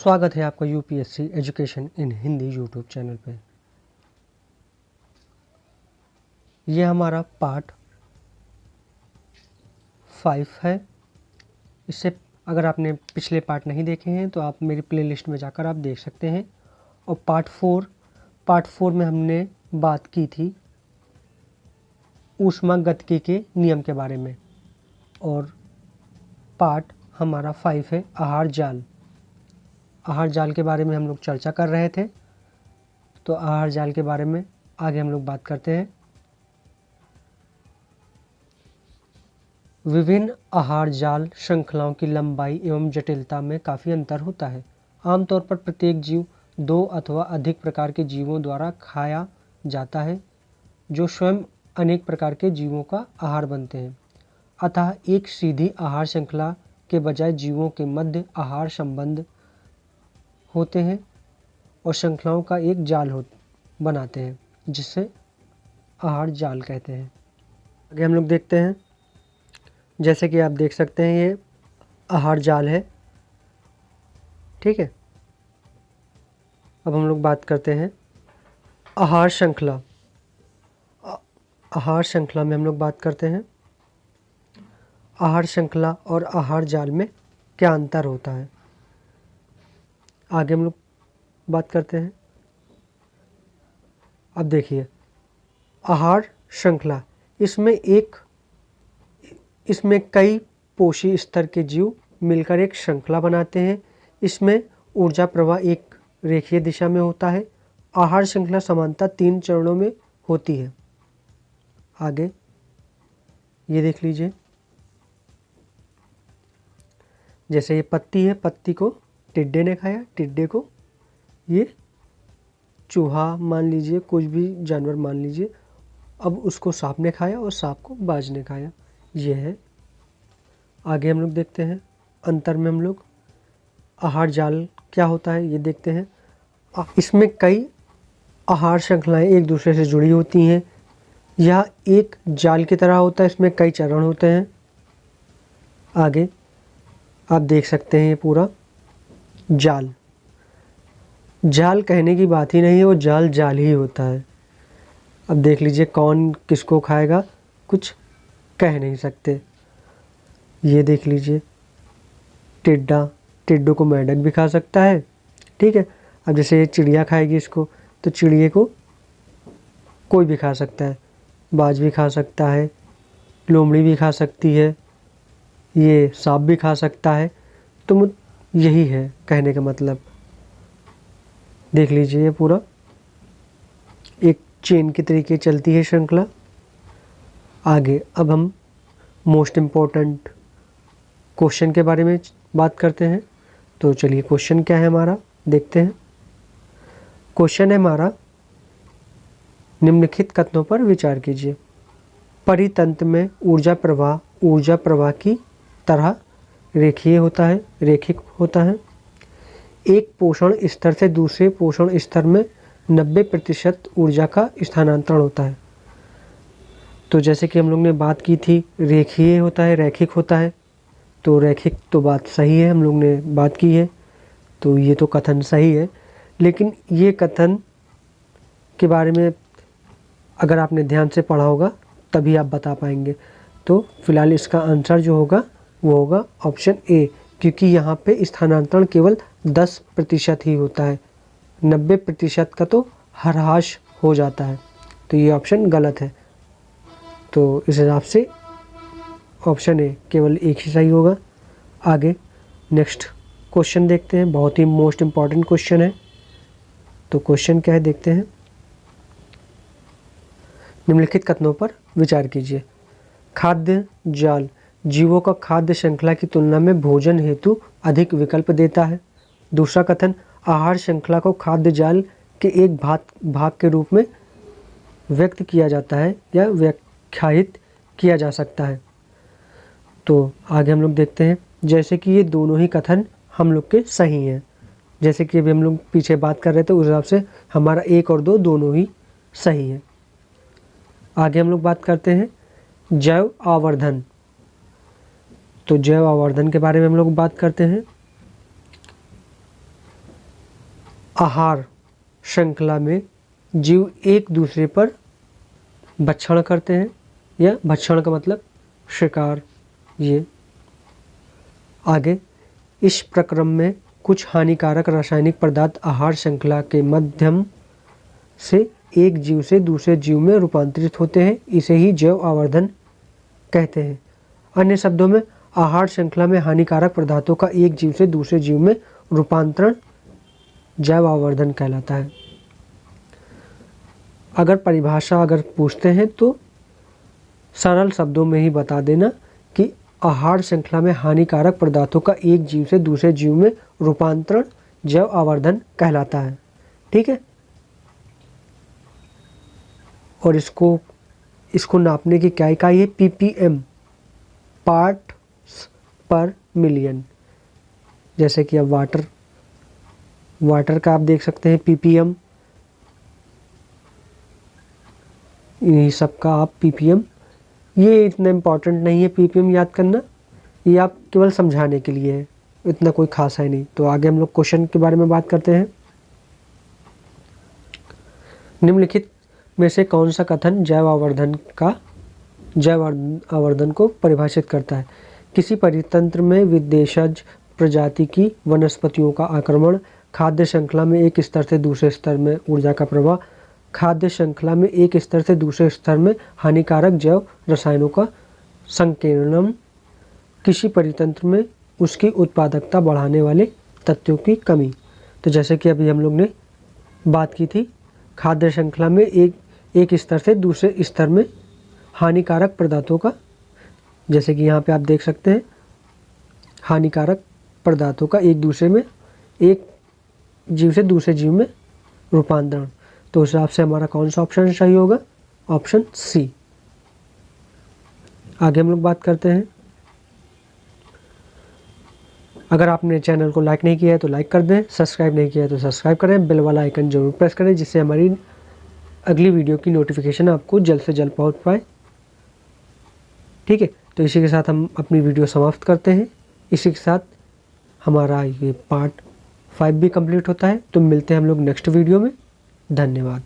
स्वागत है आपका UPSC education in Hindi YouTube channel पे। ये हमारा पार्ट 5 है। इससे अगर आपने पिछले पार्ट नहीं देखे हैं तो आप मेरी प्लेलिस्ट में जाकर आप देख सकते हैं। और पार्ट 4 में हमने बात की थी ऊष्मागतिकी के नियम के बारे में। और पार्ट हमारा 5 है आहार जाल। आहार जाल के बारे में हम लोग चर्चा कर रहे थे, तो आहार जाल के बारे में आगे हम लोग बात करते हैं। विभिन्न आहार जाल श्रृंखलाओं की लंबाई एवं जटिलता में काफ़ी अंतर होता है। आमतौर पर प्रत्येक जीव 2 अथवा अधिक प्रकार के जीवों द्वारा खाया जाता है, जो स्वयं अनेक प्रकार के जीवों का आहार बनते हैं। अतः एक सीधी आहार श्रृंखला के बजाय जीवों के मध्य आहार संबंध होते हैं और श्रृंखलाओं का एक जाल बनाते हैं, जिसे आहार जाल कहते हैं। आगे हम लोग देखते हैं। जैसे कि आप देख सकते हैं, ये आहार जाल है, ठीक है। अब हम लोग बात करते हैं आहार श्रृंखला। आहार श्रृंखला में हम लोग बात करते हैं आहार श्रृंखला और आहार जाल में क्या अंतर होता है। आगे हम लोग बात करते हैं। अब देखिए, आहार श्रृंखला, इसमें कई पोषी स्तर के जीव मिलकर एक श्रृंखला बनाते हैं। इसमें ऊर्जा प्रवाह एक रेखीय दिशा में होता है। आहार श्रृंखला सामान्यतः 3 चरणों में होती है। आगे ये देख लीजिए, जैसे ये पत्ती है, पत्ती को टिड्डे ने खाया, टिड्डे को ये चूहा मान लीजिए, कुछ भी जानवर मान लीजिए, अब उसको सांप ने खाया और सांप को बाज ने खाया, ये है। आगे हम लोग देखते हैं अंतर में हम लोग आहार जाल क्या होता है ये देखते हैं। इसमें कई आहार श्रृंखलाएं एक दूसरे से जुड़ी होती हैं। यह एक जाल की तरह होता है, इसमें कई चरण होते हैं। आगे आप देख सकते हैं ये पूरा जाल कहने की बात ही नहीं है, वो जाल ही होता है। अब देख लीजिए कौन किसको खाएगा, कुछ कह नहीं सकते। ये देख लीजिए, टिड्डों को मेंढक भी खा सकता है, ठीक है। अब जैसे ये चिड़िया खाएगी इसको, तो चिड़िए को कोई भी खा सकता है, बाज भी खा सकता है, लोमड़ी भी खा सकती है, ये सांप भी खा सकता है। तो यही है कहने का मतलब। देख लीजिए, ये पूरा एक चेन की तरीके चलती है श्रृंखला। आगे अब हम मोस्ट इम्पोर्टेंट क्वेश्चन के बारे में बात करते हैं। तो चलिए, क्वेश्चन क्या है हमारा देखते हैं। क्वेश्चन है हमारा, निम्नलिखित कथनों पर विचार कीजिए। परितंत्र में ऊर्जा प्रवाह की तरह रैखिक होता है। एक पोषण स्तर से दूसरे पोषण स्तर में 90% ऊर्जा का स्थानांतरण होता है। तो जैसे कि हम लोग ने बात की थी, रेखीय होता है, रैखिक होता है। तो रैखिक तो बात सही है, हम लोग ने बात की है, तो ये तो कथन सही है। लेकिन ये कथन के बारे में अगर आपने ध्यान से पढ़ा होगा तभी आप बता पाएंगे। तो फिलहाल इसका आंसर जो होगा वो होगा ऑप्शन ए, क्योंकि यहाँ पे स्थानांतरण केवल 10% ही होता है, 90% का तो ह्रास हो जाता है। तो ये ऑप्शन गलत है। तो इस हिसाब से ऑप्शन ए केवल एक ही सही होगा। आगे नेक्स्ट क्वेश्चन देखते हैं, बहुत ही मोस्ट इम्पॉर्टेंट क्वेश्चन है। तो क्वेश्चन क्या है देखते हैं। निम्नलिखित कथनों पर विचार कीजिए। खाद्य जाल जीवों का खाद्य श्रृंखला की तुलना में भोजन हेतु अधिक विकल्प देता है। दूसरा कथन, आहार श्रृंखला को खाद्य जाल के एक भाग के रूप में व्यक्त किया जाता है या व्याख्यायित किया जा सकता है। तो आगे हम लोग देखते हैं, जैसे कि ये दोनों ही कथन हम लोग के सही हैं। जैसे कि अभी हम लोग पीछे बात कर रहे थे, उस हिसाब से हमारा 1 और 2 दोनों ही सही है। आगे हम लोग बात करते हैं जैव आवर्धन। तो जैव आवर्धन के बारे में हम लोग बात करते हैं। आहार श्रृंखला में जीव एक दूसरे पर भक्षण करते हैं, या भक्षण का मतलब शिकार। ये आगे, इस प्रक्रम में कुछ हानिकारक रासायनिक पदार्थ आहार श्रृंखला के माध्यम से एक जीव से दूसरे जीव में रूपांतरित होते हैं, इसे ही जैव आवर्धन कहते हैं। अन्य शब्दों में आहार श्रृंखला में हानिकारक पदार्थों का एक जीव से दूसरे जीव में रूपांतरण जैव आवर्धन कहलाता है। अगर परिभाषा अगर पूछते हैं तो सरल शब्दों में ही बता देना कि आहार श्रृंखला में हानिकारक पदार्थों का एक जीव से दूसरे जीव में रूपांतरण जैव आवर्धन कहलाता है। ठीक है, और इसको नापने की क्या इकाई है? ppm, पार्ट्स पर मिलियन। जैसे कि अब वाटर का आप देख सकते हैं ppm, इन्हीं सब का आप ppm, ये इतना इम्पॉर्टेंट नहीं है ppm याद करना, ये आप केवल समझाने के लिए है, इतना कोई खास है नहीं। तो आगे हम लोग क्वेश्चन के बारे में बात करते हैं। निम्नलिखित में से कौन सा कथन जैव आवर्धन को परिभाषित करता है? किसी परितंत्र में विदेशज प्रजाति की वनस्पतियों का आक्रमण, खाद्य श्रृंखला में एक स्तर से दूसरे स्तर में ऊर्जा का प्रवाह, खाद्य श्रृंखला में एक स्तर से दूसरे स्तर में हानिकारक जैव रसायनों का संकीर्णन, किसी परितंत्र में उसकी उत्पादकता बढ़ाने वाले तत्वों की कमी। तो जैसे कि अभी हम लोग ने बात की थी, खाद्य श्रृंखला में एक स्तर से दूसरे स्तर में हानिकारक पदार्थों का, जैसे कि यहाँ पे आप देख सकते हैं, हानिकारक पदार्थों का एक दूसरे में, एक जीव से दूसरे जीव में रूपांतरण। तो उस हिसाब से हमारा कौन सा ऑप्शन सही होगा? Option C. आगे हम लोग बात करते हैं। अगर आपने चैनल को लाइक नहीं किया है तो लाइक कर दें, सब्सक्राइब नहीं किया है तो सब्सक्राइब करें, बेल वाला आइकन जरूर प्रेस करें, जिससे हमारी अगली वीडियो की नोटिफिकेशन आपको जल्द से जल्द पहुंच पाए। ठीक है, तो इसी के साथ हम अपनी वीडियो समाप्त करते हैं। इसी के साथ हमारा ये पार्ट 5 भी कंप्लीट होता है। तो मिलते हैं हम लोग नेक्स्ट वीडियो में। धन्यवाद।